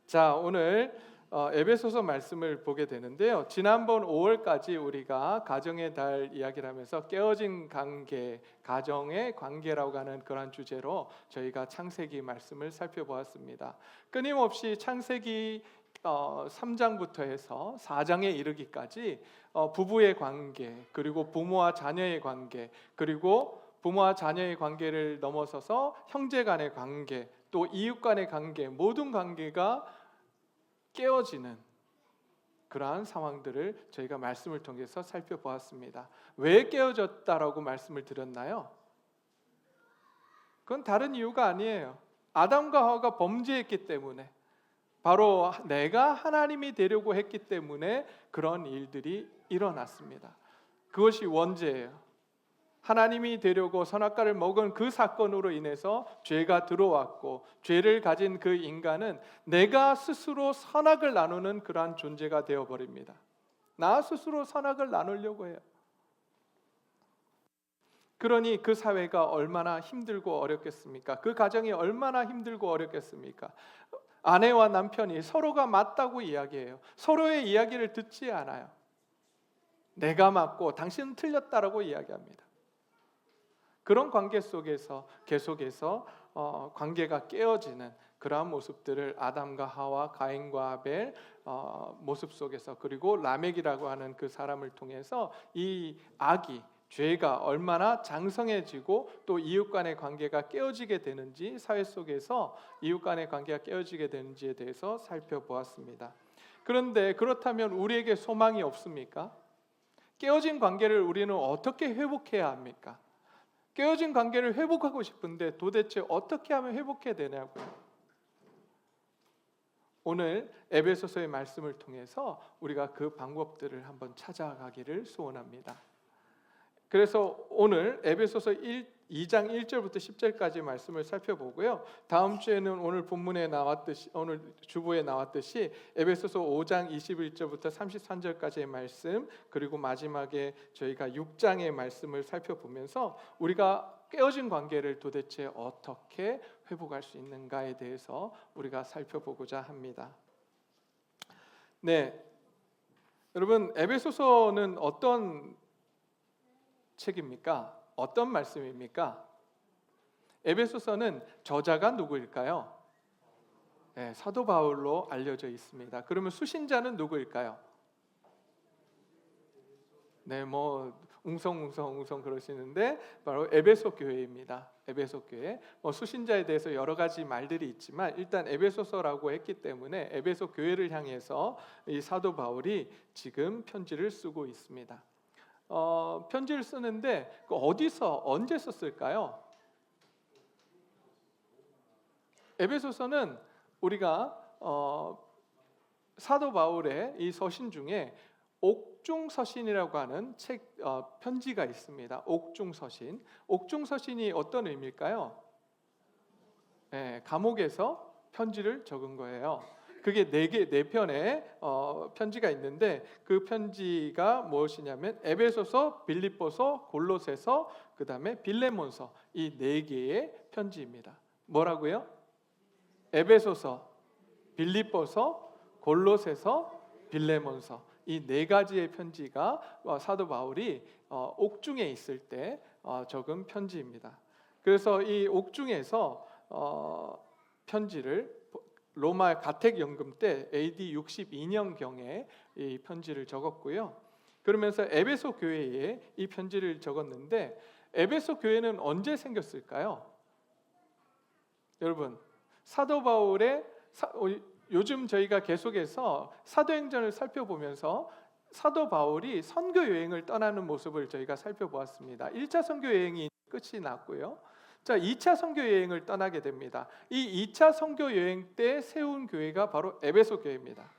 자, 오늘 에베소서 말씀을 보게 되는데요. 지난번 5월까지 우리가 가정의 달 이야기를 하면서 깨어진 관계, 가정의 관계라고 하는 그런 주제로 저희가 창세기 말씀을 살펴보았습니다. 끊임없이 창세기 3장부터 해서 4장에 이르기까지 부부의 관계, 그리고 부모와 자녀의 관계, 그리고 부모와 자녀의 관계를 넘어서서 형제 간의 관계, 또 이웃 간의 관계, 모든 관계가 깨어지는 그러한 상황들을 저희가 말씀을 통해서 살펴보았습니다. 왜 깨어졌다라고 말씀을 드렸나요? 그건 다른 이유가 아니에요. 아담과 하와가 범죄했기 때문에, 바로 내가 하나님이 되려고 했기 때문에 그런 일들이 일어났습니다. 그것이 원죄예요. 하나님이 되려고 선악과를 먹은 그 사건으로 인해서 죄가 들어왔고, 죄를 가진 그 인간은 내가 스스로 선악을 나누는 그러한 존재가 되어버립니다. 나 스스로 선악을 나누려고 해요. 그러니 그 사회가 얼마나 힘들고 어렵겠습니까? 그 가정이 얼마나 힘들고 어렵겠습니까? 아내와 남편이 서로가 맞다고 이야기해요. 서로의 이야기를 듣지 않아요. 내가 맞고 당신은 틀렸다라고 이야기합니다. 그런 관계 속에서 계속해서 관계가 깨어지는 그러한 모습들을 아담과 하와, 가인과 아벨 모습 속에서, 그리고 라멕이라고 하는 그 사람을 통해서 이 악이, 죄가 얼마나 장성해지고 또 이웃 간의 관계가 깨어지게 되는지, 사회 속에서 이웃 간의 관계가 깨어지게 되는지에 대해서 살펴보았습니다. 그런데 그렇다면 우리에게 소망이 없습니까? 깨어진 관계를 우리는 어떻게 회복해야 합니까? 깨어진 관계를 회복하고 싶은데 도대체 어떻게 하면 회복해야 되냐고요. 오늘 에베소서의 말씀을 통해서 우리가 그 방법들을 한번 찾아가기를 소원합니다. 그래서 오늘 에베소서 2장 1절부터 10절까지 말씀을 살펴보고요. 다음 주에는 오늘 본문에 나왔듯이, 오늘 주보에 나왔듯이 에베소서 5장 21절부터 33절까지의 말씀, 그리고 마지막에 저희가 6장의 말씀을 살펴보면서 우리가 깨어진 관계를 도대체 어떻게 회복할 수 있는가에 대해서 우리가 살펴보고자 합니다. 네, 여러분, 에베소서는 어떤 책입니까? 어떤 말씀입니까? 에베소서는 저자가 누구일까요? 네, 사도 바울로 알려져 있습니다. 그러면 수신자는 누구일까요? 네, 웅성웅성 그러시는데 바로 에베소 교회입니다. 에베소 교회. 수신자에 대해서 여러 가지 말들이 있지만 일단 에베소서라고 했기 때문에 에베소 교회를 향해서 이 사도 바울이 지금 편지를 쓰고 있습니다. 편지를 쓰는데 어디서 언제 썼을까요? 에베소서는 우리가 사도 바울의 이 서신 중에 옥중서신이라고 하는 책 편지가 있습니다. 옥중서신. 옥중서신이 어떤 의미일까요? 네, 감옥에서 편지를 적은 거예요. 그게 네 편의 편지가 있는데 그 편지가 무엇이냐면 에베소서, 빌립보서, 골로새서, 그 다음에 빌레몬서, 이 4개의 편지입니다. 뭐라고요? 에베소서, 빌립보서, 골로새서, 빌레몬서, 이 4가지의 편지가 사도 바울이 옥중에 있을 때 적은 편지입니다. 그래서 이 옥중에서 편지를 로마 가택연금 때 AD 62년경에 이 편지를 적었고요. 그러면서 에베소 교회에 이 편지를 적었는데 에베소 교회는 언제 생겼을까요? 여러분, 사도 바울의 요즘 저희가 계속해서 사도행전을 살펴보면서 사도 바울이 선교 여행을 떠나는 모습을 저희가 살펴보았습니다. 1차 선교 여행이 끝이 났고요. 자, 2차 선교 여행을 떠나게 됩니다. 이 2차 선교 여행 때 세운 교회가 바로 에베소 교회입니다.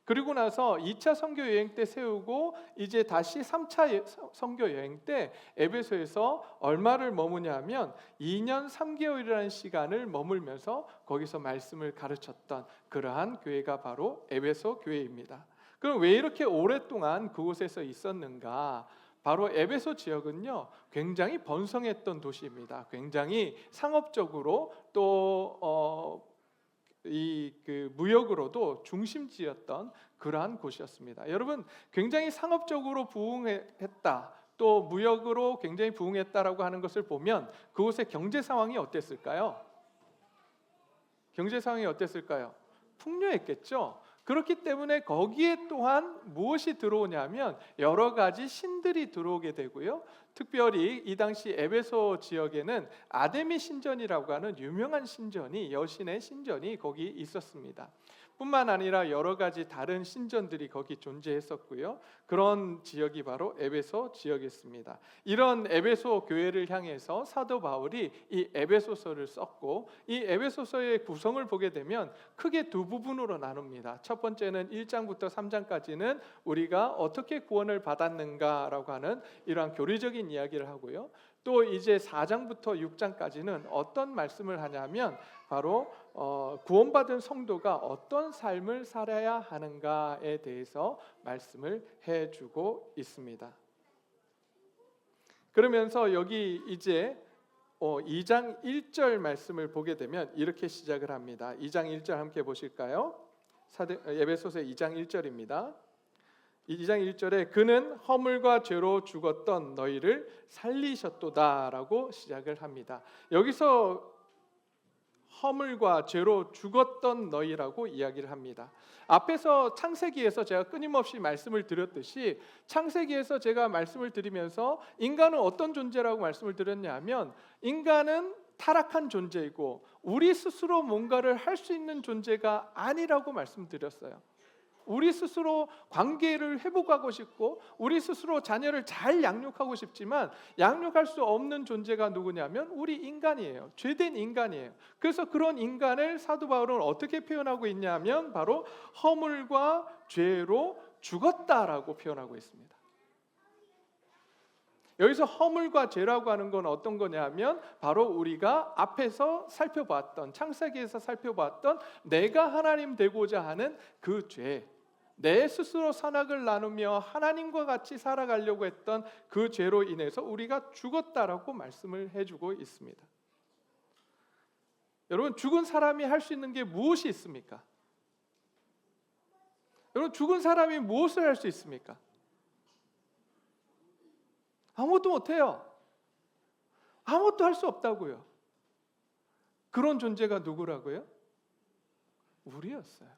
그리고 나서 2차 선교 여행 때 세우고 이제 다시 3차 선교 여행 때 에베소에서 얼마를 머무냐 하면 2년 3개월이라는 시간을 머물면서 거기서 말씀을 가르쳤던 그러한 교회가 바로 에베소 교회입니다. 그럼 왜 이렇게 오랫동안 그곳에서 있었는가? 바로 에베소 지역은요 굉장히 번성했던 도시입니다. 굉장히 상업적으로 또 이 그 무역으로도 중심지였던 그러한 곳이었습니다. 여러분, 굉장히 상업적으로 부흥했다, 또 무역으로 굉장히 부흥했다라고 하는 것을 보면 그곳의 경제 상황이 어땠을까요? 경제 상황이 어땠을까요? 풍요했겠죠. 그렇기 때문에 거기에 또한 무엇이 들어오냐면 여러 가지 신들이 들어오게 되고요. 특별히 이 당시 에베소 지역에는 아데미 신전이라고 하는 유명한 신전이, 여신의 신전이 거기 있었습니다. 뿐만 아니라 여러 가지 다른 신전들이 거기 존재했었고요. 그런 지역이 바로 에베소 지역이었습니다. 이런 에베소 교회를 향해서 사도 바울이 이 에베소서를 썼고, 이 에베소서의 구성을 보게 되면 크게 두 부분으로 나눕니다. 첫 번째는 1장부터 3장까지는 우리가 어떻게 구원을 받았는가라고 하는 이러한 교리적인 이야기를 하고요. 또 이제 4장부터 6장까지는 어떤 말씀을 하냐면 바로 구원받은 성도가 어떤 삶을 살아야 하는가에 대해서 말씀을 해주고 있습니다. 그러면서 여기 이제 2장 1절 말씀을 보게 되면 이렇게 시작을 합니다. 2장 1절 함께 보실까요? 에베소서 2장 1절입니다. 2장 1절에 그는 허물과 죄로 죽었던 너희를 살리셨도다라고 시작을 합니다. 여기서 허물과 죄로 죽었던 너희라고 이야기를 합니다. 앞에서 창세기에서 제가 끊임없이 말씀을 드렸듯이, 창세기에서 제가 말씀을 드리면서 인간은 어떤 존재라고 말씀을 드렸냐면, 인간은 타락한 존재이고 우리 스스로 뭔가를 할 수 있는 존재가 아니라고 말씀드렸어요. 우리 스스로 관계를 회복하고 싶고 우리 스스로 자녀를 잘 양육하고 싶지만 양육할 수 없는 존재가 누구냐면 우리 인간이에요. 죄된 인간이에요. 그래서 그런 인간을 사도 바울은 어떻게 표현하고 있냐면 바로 허물과 죄로 죽었다라고 표현하고 있습니다. 여기서 허물과 죄라고 하는 건 어떤 거냐면 바로 우리가 앞에서 살펴봤던, 창세기에서 살펴봤던 내가 하나님 되고자 하는 그 죄, 내 스스로 선악을 나누며 하나님과 같이 살아가려고 했던 그 죄로 인해서 우리가 죽었다라고 말씀을 해주고 있습니다. 여러분, 죽은 사람이 할 수 있는 게 무엇이 있습니까? 여러분, 죽은 사람이 무엇을 할 수 있습니까? 아무것도 못해요. 아무것도 할 수 없다고요. 그런 존재가 누구라고요? 우리였어요.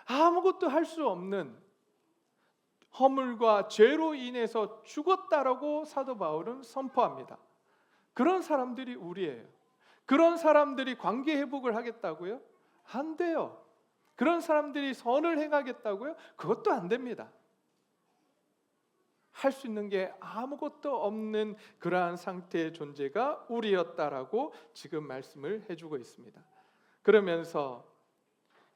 아무것도 할 수 없는 허물과 죄로 인해서 죽었다라고 사도 바울은 선포합니다. 그런 사람들이 우리예요. 그런 사람들이 관계 회복을 하겠다고요? 안 돼요. 그런 사람들이 선을 행하겠다고요? 그것도 안 됩니다. 할 수 있는 게 아무것도 없는 그러한 상태의 존재가 우리였다라고 지금 말씀을 해주고 있습니다. 그러면서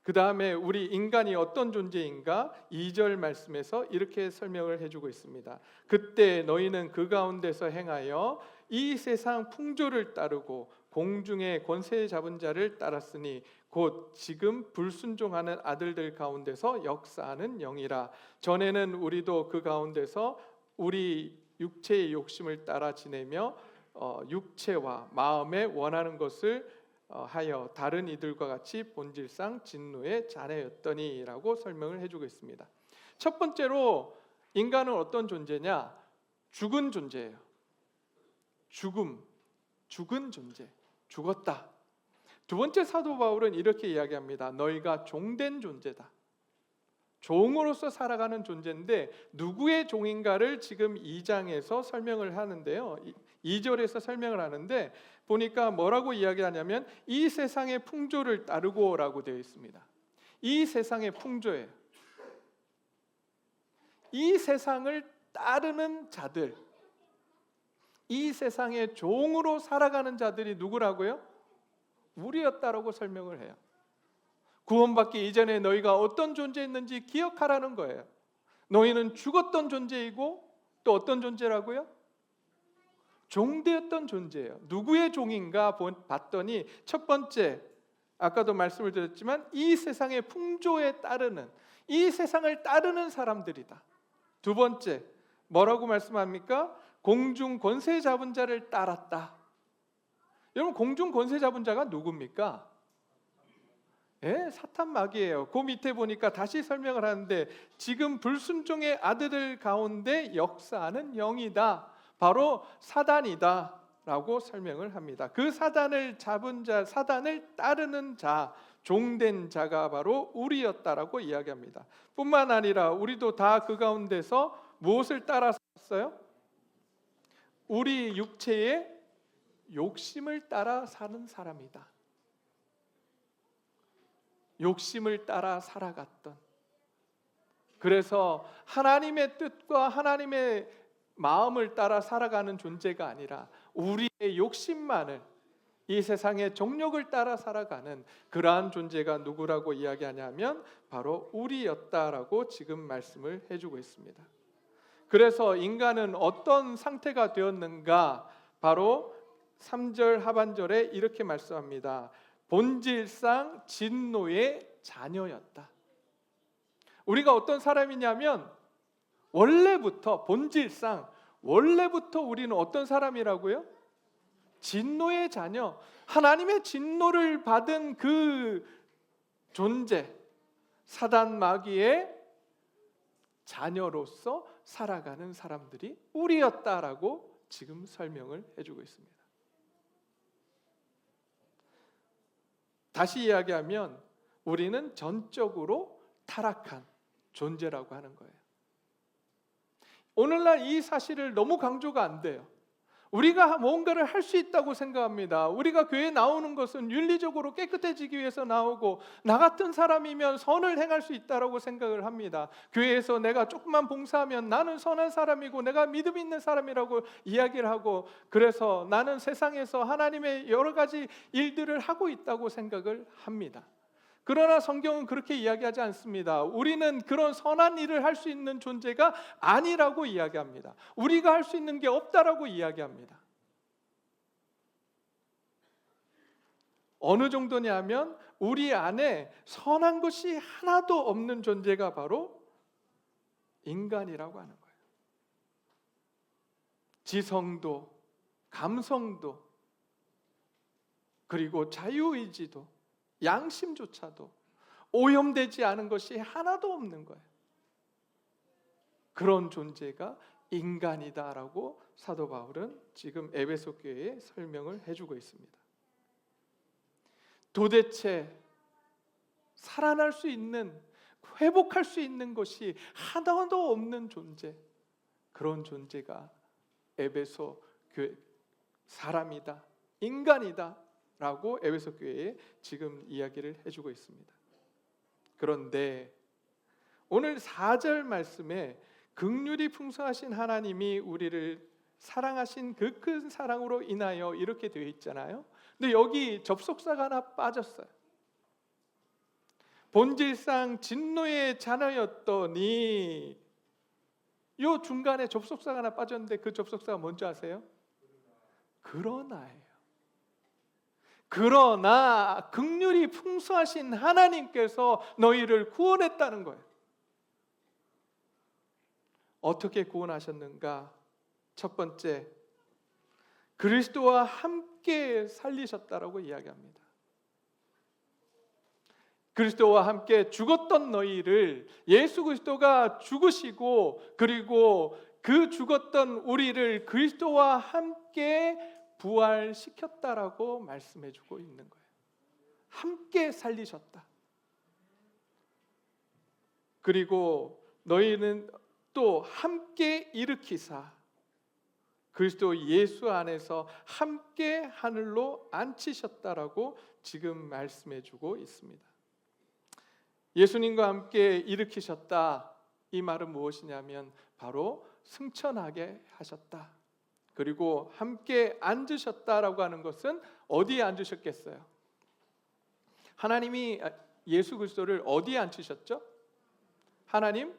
그 다음에 우리 인간이 어떤 존재인가 2절 말씀에서 이렇게 설명을 해주고 있습니다. 그때 너희는 그 가운데서 행하여 이 세상 풍조를 따르고 공중의 권세 잡은 자를 따랐으니 곧 지금 불순종하는 아들들 가운데서 역사하는 영이라. 전에는 우리도 그 가운데서 우리 육체의 욕심을 따라 지내며 육체와 마음에 원하는 것을 하여 다른 이들과 같이 본질상 진노의 자녀였더니라고 설명을 해주고 있습니다. 첫 번째로 인간은 어떤 존재냐? 죽은 존재예요. 죽은 존재, 죽었다. 두 번째 사도 바울은 이렇게 이야기합니다. 너희가 종된 존재다. 종으로서 살아가는 존재인데 누구의 종인가를 지금 2장에서 설명을 하는데요. 2절에서 설명을 하는데 보니까 뭐라고 이야기하냐면 이 세상의 풍조를 따르고라고 되어 있습니다. 이 세상의 풍조예요. 이 세상을 따르는 자들, 이 세상의 종으로 살아가는 자들이 누구라고요? 우리였다라고 설명을 해요. 구원받기 이전에 너희가 어떤 존재였는지 기억하라는 거예요. 너희는 죽었던 존재이고 또 어떤 존재라고요? 종되었던 존재예요. 누구의 종인가 봤더니 첫 번째, 아까도 말씀을 드렸지만 이 세상의 풍조에 따르는, 이 세상을 따르는 사람들이다. 두 번째, 뭐라고 말씀합니까? 공중 권세 잡은 자를 따랐다. 여러분, 공중 권세 잡은 자가 누굽니까? 예, 사탄 마귀예요. 그 밑에 보니까 다시 설명을 하는데 지금 불순종의 아들들 가운데 역사하는 영이다. 바로 사단이다 라고 설명을 합니다. 그 사단을 잡은 자, 사단을 따르는 자, 종된 자가 바로 우리였다라고 이야기합니다. 뿐만 아니라 우리도 다 그 가운데서 무엇을 따라 살았어요? 우리 육체의 욕심을 따라 사는 사람이다. 욕심을 따라 살아갔던, 그래서 하나님의 뜻과 하나님의 마음을 따라 살아가는 존재가 아니라 우리의 욕심만을, 이 세상의 정욕을 따라 살아가는 그러한 존재가 누구라고 이야기하냐면 바로 우리였다라고 지금 말씀을 해주고 있습니다. 그래서 인간은 어떤 상태가 되었는가? 바로 3절 하반절에 이렇게 말씀합니다. 본질상 진노의 자녀였다. 우리가 어떤 사람이냐면 원래부터, 본질상 원래부터 우리는 어떤 사람이라고요? 진노의 자녀, 하나님의 진노를 받은 그 존재, 사단 마귀의 자녀로서 살아가는 사람들이 우리였다라고 지금 설명을 해주고 있습니다. 다시 이야기하면 우리는 전적으로 타락한 존재라고 하는 거예요. 오늘날 이 사실을 너무 강조가 안 돼요. 우리가 뭔가를 할 수 있다고 생각합니다. 우리가 교회에 나오는 것은 윤리적으로 깨끗해지기 위해서 나오고, 나 같은 사람이면 선을 행할 수 있다고 생각을 합니다. 교회에서 내가 조금만 봉사하면 나는 선한 사람이고 내가 믿음 있는 사람이라고 이야기를 하고, 그래서 나는 세상에서 하나님의 여러 가지 일들을 하고 있다고 생각을 합니다. 그러나 성경은 그렇게 이야기하지 않습니다. 우리는 그런 선한 일을 할 수 있는 존재가 아니라고 이야기합니다. 우리가 할 수 있는 게 없다라고 이야기합니다. 어느 정도냐면 우리 안에 선한 것이 하나도 없는 존재가 바로 인간이라고 하는 거예요. 지성도, 감성도, 그리고 자유의지도, 양심조차도 오염되지 않은 것이 하나도 없는 거예요. 그런 존재가 인간이다라고 사도 바울은 지금 에베소 교회에 설명을 해주고 있습니다. 도대체 살아날 수 있는, 회복할 수 있는 것이 하나도 없는 존재, 그런 존재가 에베소 교회 사람이다, 인간이다 라고 에베소 교회에 지금 이야기를 해주고 있습니다. 그런데 오늘 4절 말씀에 긍휼이 풍성하신 하나님이 우리를 사랑하신 그 큰 사랑으로 인하여 이렇게 되어 있잖아요. 근데 여기 접속사가 하나 빠졌어요. 본질상 진노의 자녀였더니, 요 중간에 접속사가 하나 빠졌는데 그 접속사가 뭔지 아세요? 그러나예요. 그러나 긍휼이 풍성하신 하나님께서 너희를 구원했다는 거예요. 어떻게 구원하셨는가? 첫 번째, 그리스도와 함께 살리셨다라고 이야기합니다. 그리스도와 함께 죽었던 너희를 예수 그리스도가 죽으시고, 그리고 그 죽었던 우리를 그리스도와 함께 부활시켰다라고 말씀해주고 있는 거예요. 함께 살리셨다. 그리고 너희는 또 함께 일으키사 그리스도 예수 안에서 함께 하늘로 앉히셨다라고 지금 말씀해주고 있습니다. 예수님과 함께 일으키셨다, 이 말은 무엇이냐면 바로 승천하게 하셨다. 그리고 함께 앉으셨다라고 하는 것은 어디에 앉으셨겠어요? 하나님이 예수 그리스도를 어디에 앉히셨죠? 하나님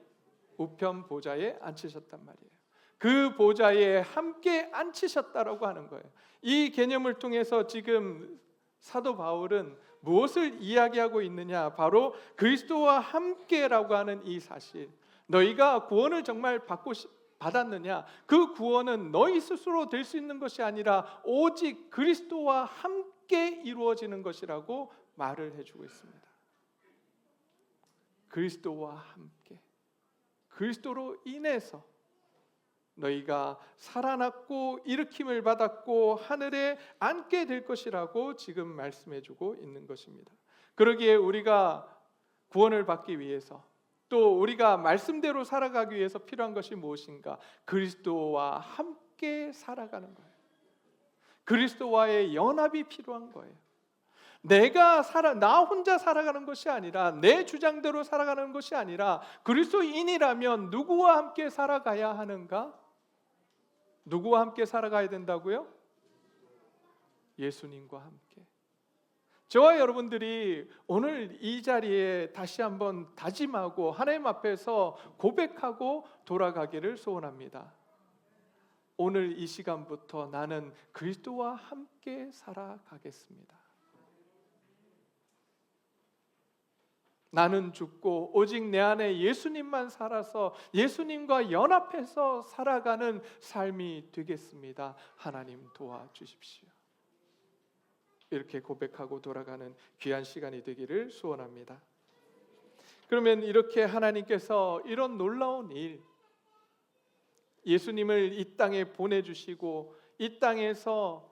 우편 보좌에 앉히셨단 말이에요. 그 보좌에 함께 앉히셨다라고 하는 거예요. 이 개념을 통해서 지금 사도 바울은 무엇을 이야기하고 있느냐? 바로 그리스도와 함께라고 하는 이 사실. 너희가 구원을 정말 받았느냐? 그 구원은 너희 스스로 될 수 있는 것이 아니라 오직 그리스도와 함께 이루어지는 것이라고 말을 해주고 있습니다. 그리스도와 함께, 그리스도로 인해서 너희가 살아났고 일으킴을 받았고 하늘에 앉게 될 것이라고 지금 말씀해주고 있는 것입니다. 그러기에 우리가 구원을 받기 위해서, 또 우리가 말씀대로 살아가기 위해서 필요한 것이 무엇인가? 그리스도와 함께 살아가는 거예요. 그리스도와의 연합이 필요한 거예요. 나 혼자 살아가는 것이 아니라, 내 주장대로 살아가는 것이 아니라, 그리스도인이라면 누구와 함께 살아가야 하는가? 누구와 함께 살아가야 된다고요? 예수님과 함께. 저와 여러분들이 오늘 이 자리에 다시 한번 다짐하고 하나님 앞에서 고백하고 돌아가기를 소원합니다. 오늘 이 시간부터 나는 그리스도와 함께 살아가겠습니다. 나는 죽고 오직 내 안에 예수님만 살아서 예수님과 연합해서 살아가는 삶이 되겠습니다. 하나님 도와주십시오. 이렇게 고백하고 돌아가는 귀한 시간이 되기를 소원합니다. 그러면 이렇게 하나님께서 이런 놀라운 일, 예수님을 이 땅에 보내주시고 이 땅에서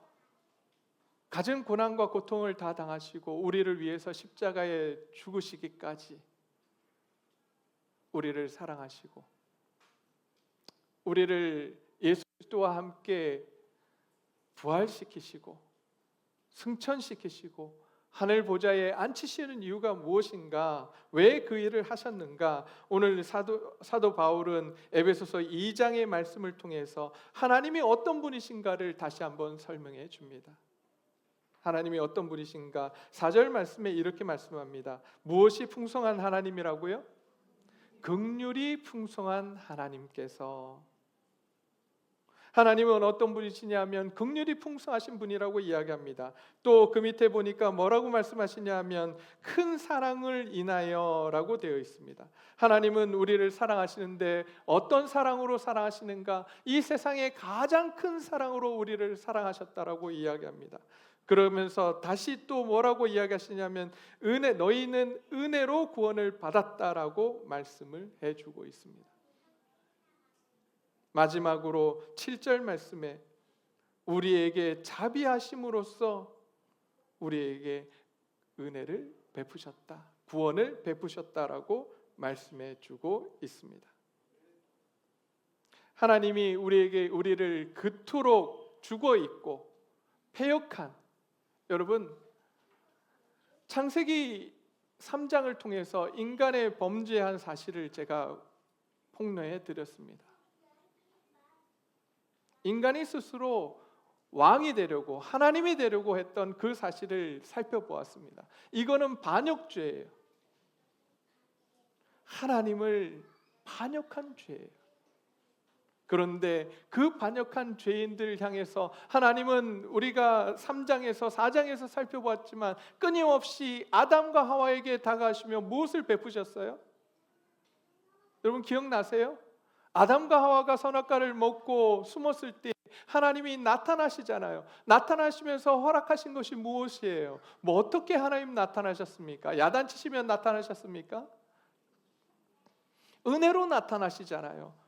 가진 고난과 고통을 다 당하시고 우리를 위해서 십자가에 죽으시기까지 우리를 사랑하시고 우리를 예수 그리스도와 함께 부활시키시고 승천시키시고 하늘 보좌에 앉히시는 이유가 무엇인가? 왜 그 일을 하셨는가? 오늘 사도 바울은 에베소서 2장의 말씀을 통해서 하나님이 어떤 분이신가를 다시 한번 설명해 줍니다. 하나님이 어떤 분이신가? 4절 말씀에 이렇게 말씀합니다. 무엇이 풍성한 하나님이라고요? 긍휼이 풍성한 하나님께서. 하나님은 어떤 분이시냐면 긍휼이 풍성하신 분이라고 이야기합니다. 또 그 밑에 보니까 뭐라고 말씀하시냐면 큰 사랑을 인하여라고 되어 있습니다. 하나님은 우리를 사랑하시는데 어떤 사랑으로 사랑하시는가? 이 세상의 가장 큰 사랑으로 우리를 사랑하셨다라고 이야기합니다. 그러면서 다시 또 뭐라고 이야기하시냐면 너희는 은혜로 구원을 받았다라고 말씀을 해주고 있습니다. 마지막으로 7절 말씀에 우리에게 자비하심으로써 우리에게 은혜를 베푸셨다, 구원을 베푸셨다라고 말씀해 주고 있습니다. 하나님이 우리를 그토록 죽어 있고 패역한, 여러분 창세기 3장을 통해서 인간의 범죄한 사실을 제가 폭로해 드렸습니다. 인간이 스스로 왕이 되려고 하나님이 되려고 했던 그 사실을 살펴보았습니다. 이거는 반역죄예요. 하나님을 반역한 죄예요. 그런데 그 반역한 죄인들을 향해서 하나님은 우리가 3장에서 4장에서 살펴보았지만 끊임없이 아담과 하와에게 다가가시며 무엇을 베푸셨어요? 여러분 기억나세요? 아담과 하와가 선악과를 먹고 숨었을 때 하나님이 나타나시잖아요. 나타나시면서 허락하신 것이 무엇이에요? 뭐 어떻게 하나님 나타나셨습니까? 야단치시면 나타나셨습니까? 은혜로 나타나시잖아요.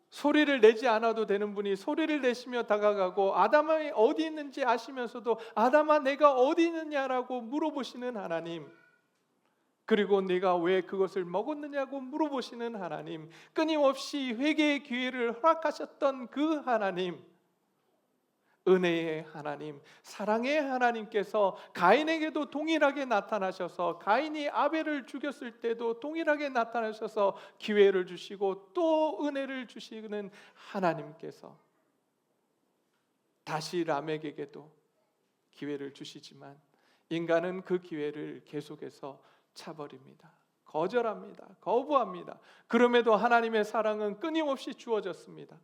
소리를 내지 않아도 되는 분이 소리를 내시며 다가가고 아담이 어디 있는지 아시면서도 아담아 내가 어디 있느냐라고 물어보시는 하나님, 그리고 내가 왜 그것을 먹었느냐고 물어보시는 하나님, 끊임없이 회개의 기회를 허락하셨던 그 하나님, 은혜의 하나님, 사랑의 하나님께서 가인에게도 동일하게 나타나셔서 가인이 아벨을 죽였을 때도 동일하게 나타나셔서 기회를 주시고 또 은혜를 주시는 하나님께서 다시 람에게도 기회를 주시지만 인간은 그 기회를 계속해서 차버립니다. 거절합니다. 거부합니다. 그럼에도 하나님의 사랑은 끊임없이 주어졌습니다.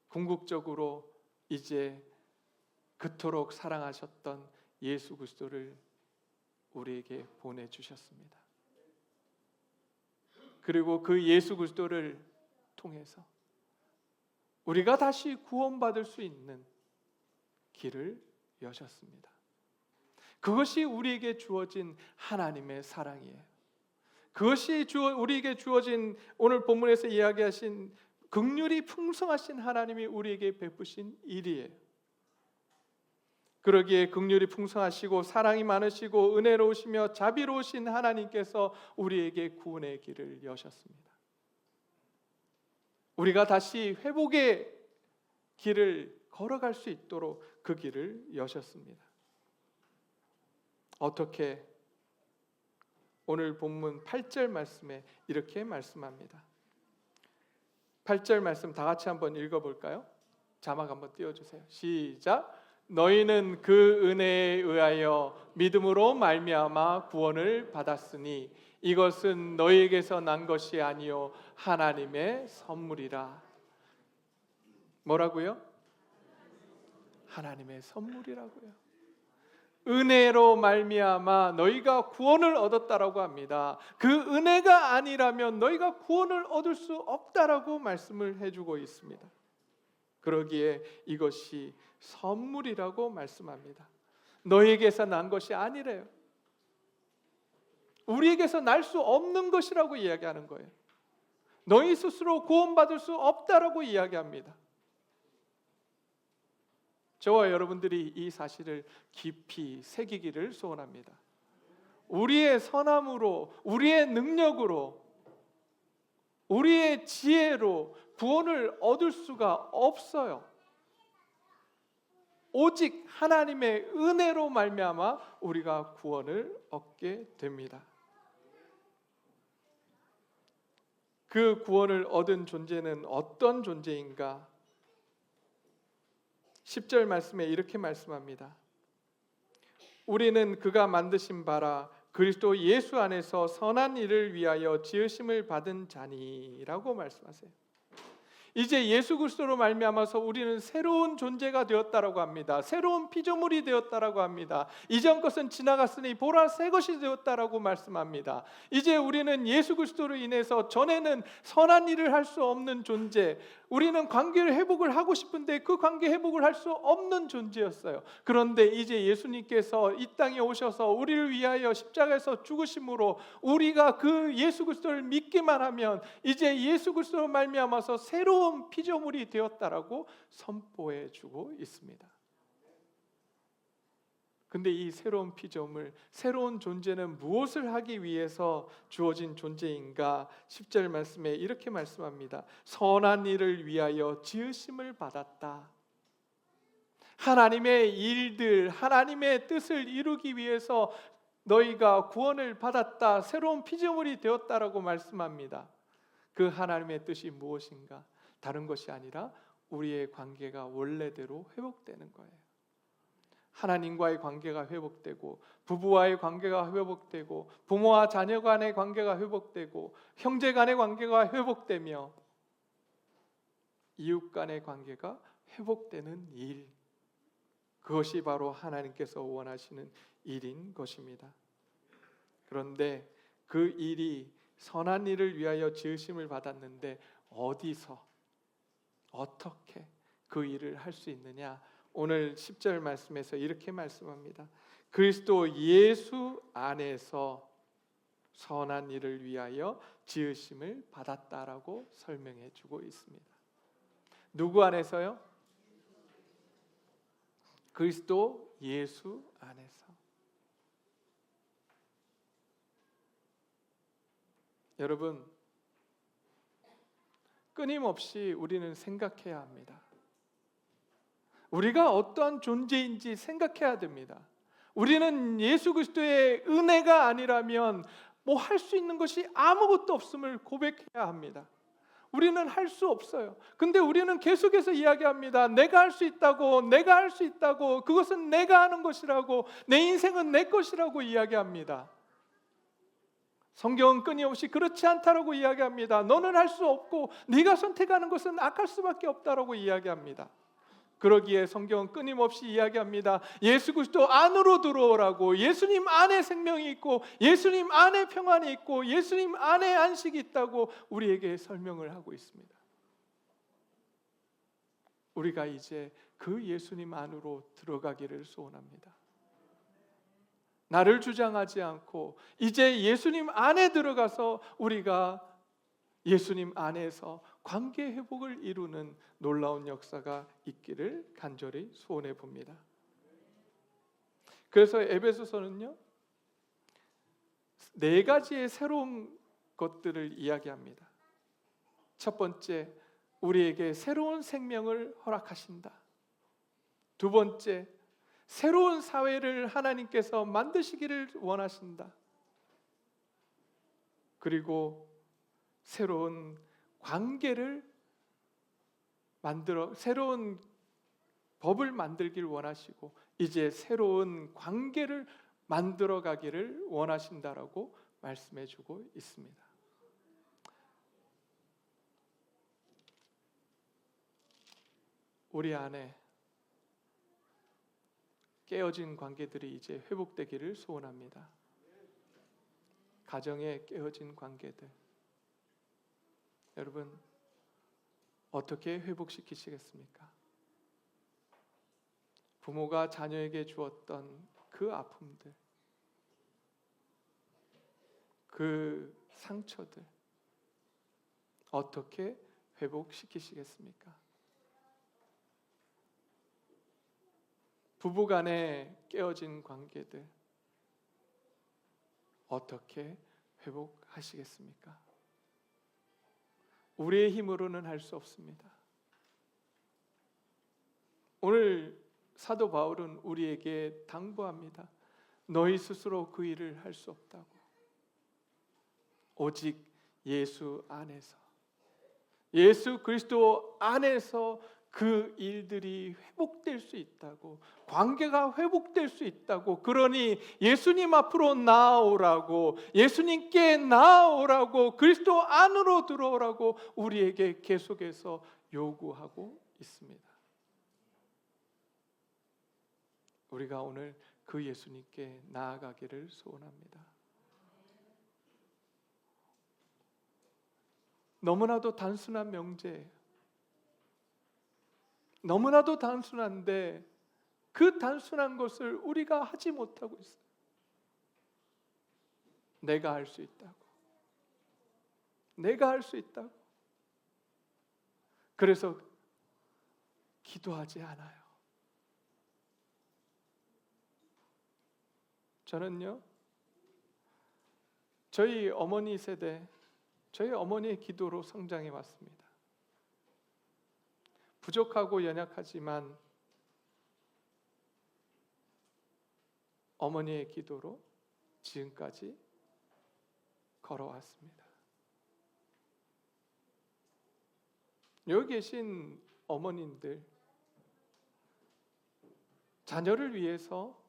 궁극적으로 이제 그토록 사랑하셨던 예수 그리스도를 우리에게 보내주셨습니다. 그리고 그 예수 그리스도를 통해서 우리가 다시 구원받을 수 있는 길을 여셨습니다. 그것이 우리에게 주어진 하나님의 사랑이에요. 그것이 우리에게 주어진 오늘 본문에서 이야기하신 긍휼이 풍성하신 하나님이 우리에게 베푸신 일이에요. 그러기에 긍휼이 풍성하시고 사랑이 많으시고 은혜로우시며 자비로우신 하나님께서 우리에게 구원의 길을 여셨습니다. 우리가 다시 회복의 길을 걸어갈 수 있도록 그 길을 여셨습니다. 어떻게? 오늘 본문 8절 말씀에 이렇게 말씀합니다. 8절 말씀 다 같이 한번 읽어볼까요? 자막 한번 띄워주세요. 시작. 너희는 그 은혜에 의하여 믿음으로 말미암아 구원을 받았으니 이것은 너희에게서 난 것이 아니요 하나님의 선물이라. 뭐라고요? 하나님의 선물이라고요. 은혜로 말미암아 너희가 구원을 얻었다라고 합니다. 그 은혜가 아니라면 너희가 구원을 얻을 수 없다라고 말씀을 해주고 있습니다. 그러기에 이것이 선물이라고 말씀합니다. 너희에게서 난 것이 아니래요. 우리에게서 날 수 없는 것이라고 이야기하는 거예요. 너희 스스로 구원받을 수 없다라고 이야기합니다. 저와 여러분들이 이 사실을 깊이 새기기를 소원합니다. 우리의 선함으로, 우리의 능력으로, 우리의 지혜로 구원을 얻을 수가 없어요. 오직 하나님의 은혜로 말미암아 우리가 구원을 얻게 됩니다. 그 구원을 얻은 존재는 어떤 존재인가? 10절 말씀에 이렇게 말씀합니다. 우리는 그가 만드신 바라 그리스도 예수 안에서 선한 일을 위하여 지으심을 받은 자니라고 말씀하세요. 이제 예수 그리스도로 말미암아서 우리는 새로운 존재가 되었다라고 합니다. 새로운 피조물이 되었다라고 합니다. 이전 것은 지나갔으니 보라 새 것이 되었다라고 말씀합니다. 이제 우리는 예수 그리스도로 인해서 전에는 선한 일을 할 수 없는 존재, 우리는 관계를 회복을 하고 싶은데 그 관계 회복을 할 수 없는 존재였어요. 그런데 이제 예수님께서 이 땅에 오셔서 우리를 위하여 십자가에서 죽으심으로 우리가 그 예수 그리스도를 믿기만 하면 이제 예수 그리스도로 말미암아서 새로운 피조물이 되었다라고 선포해 주고 있습니다. 근데 이 새로운 피조물, 새로운 존재는 무엇을 하기 위해서 주어진 존재인가? 10절 말씀에 이렇게 말씀합니다. 선한 일을 위하여 지으심을 받았다. 하나님의 일들, 하나님의 뜻을 이루기 위해서 너희가 구원을 받았다. 새로운 피조물이 되었다라고 말씀합니다. 그 하나님의 뜻이 무엇인가? 다른 것이 아니라 우리의 관계가 원래대로 회복되는 거예요. 하나님과의 관계가 회복되고 부부와의 관계가 회복되고 부모와 자녀 간의 관계가 회복되고 형제 간의 관계가 회복되며 이웃 간의 관계가 회복되는 일, 그것이 바로 하나님께서 원하시는 일인 것입니다. 그런데 그 일이 선한 일을 위하여 지으심을 받았는데 어디서 어떻게 그 일을 할 수 있느냐? 오늘 10절 말씀에서 이렇게 말씀합니다. 그리스도 예수 안에서 선한 일을 위하여 지으심을 받았다라고 설명해 주고 있습니다. 누구 안에서요? 그리스도 예수 안에서. 여러분, 끊임없이 우리는 생각해야 합니다. 우리가 어떠한 존재인지 생각해야 됩니다. 우리는 예수 그리스도의 은혜가 아니라면 뭐 할 수 있는 것이 아무것도 없음을 고백해야 합니다. 우리는 할 수 없어요. 근데 우리는 계속해서 이야기합니다. 내가 할 수 있다고, 내가 할 수 있다고, 그것은 내가 하는 것이라고, 내 인생은 내 것이라고 이야기합니다. 성경은 끊임없이 그렇지 않다라고 이야기합니다. 너는 할 수 없고 네가 선택하는 것은 악할 수밖에 없다라고 이야기합니다. 그러기에 성경은 끊임없이 이야기합니다. 예수 그리스도 안으로 들어오라고. 예수님 안에 생명이 있고 예수님 안에 평안이 있고 예수님 안에 안식이 있다고 우리에게 설명을 하고 있습니다. 우리가 이제 그 예수님 안으로 들어가기를 소원합니다. 나를 주장하지 않고 이제 예수님 안에 들어가서 우리가 예수님 안에서 관계 회복을 이루는 놀라운 역사가 있기를 간절히 소원해 봅니다. 그래서 에베소서는요, 4가지의 새로운 것들을 이야기합니다. 첫 번째, 우리에게 새로운 생명을 허락하신다. 두 번째, 새로운 사회를 하나님께서 만드시기를 원하신다. 그리고 새로운 관계를 새로운 법을 만들길 원하시고 이제 새로운 관계를 만들어 가기를 원하신다라고 말씀해 주고 있습니다. 우리 안에 깨어진 관계들이 이제 회복되기를 소원합니다. 가정에 깨어진 관계들, 여러분 어떻게 회복시키시겠습니까? 부모가 자녀에게 주었던 그 아픔들, 그 상처들 어떻게 회복시키시겠습니까? 부부간에 깨어진 관계들 어떻게 회복하시겠습니까? 우리의 힘으로는 할 수 없습니다. 오늘 사도 바울은 우리에게 당부합니다. 너희 스스로 그 일을 할 수 없다고. 오직 예수 안에서, 예수 그리스도 안에서 그 일들이 회복될 수 있다고, 관계가 회복될 수 있다고. 그러니 예수님 앞으로 나아오라고, 예수님께 나아오라고, 그리스도 안으로 들어오라고 우리에게 계속해서 요구하고 있습니다. 우리가 오늘 그 예수님께 나아가기를 소원합니다. 너무나도 단순한 명제예요. 너무나도 단순한데 그 단순한 것을 우리가 하지 못하고 있어요. 내가 할 수 있다고. 내가 할 수 있다고. 그래서 기도하지 않아요. 저는요, 저희 어머니 세대, 저희 어머니의 기도로 성장해 왔습니다. 부족하고 연약하지만 어머니의 기도로 지금까지 걸어왔습니다. 여기 계신 어머님들, 자녀를 위해서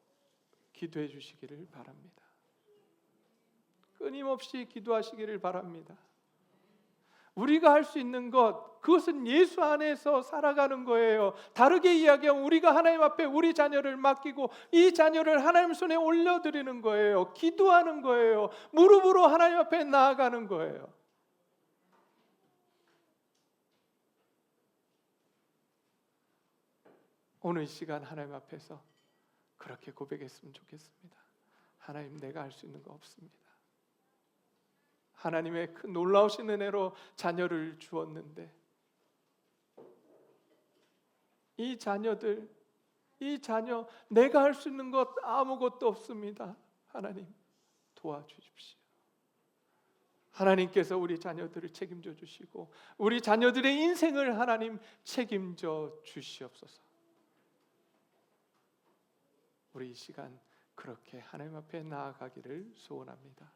기도해 주시기를 바랍니다. 끊임없이 기도하시기를 바랍니다. 우리가 할 수 있는 것, 그것은 예수 안에서 살아가는 거예요. 다르게 이야기하면 우리가 하나님 앞에 우리 자녀를 맡기고 이 자녀를 하나님 손에 올려드리는 거예요. 기도하는 거예요. 무릎으로 하나님 앞에 나아가는 거예요. 오늘 이 시간 하나님 앞에서 그렇게 고백했으면 좋겠습니다. 하나님, 내가 할 수 있는 거 없습니다. 하나님의 그 놀라우신 은혜로 자녀를 주었는데 이 자녀들, 이 자녀, 내가 할 수 있는 것 아무것도 없습니다. 하나님 도와주십시오. 하나님께서 우리 자녀들을 책임져 주시고 우리 자녀들의 인생을 하나님 책임져 주시옵소서. 우리 이 시간 그렇게 하나님 앞에 나아가기를 소원합니다.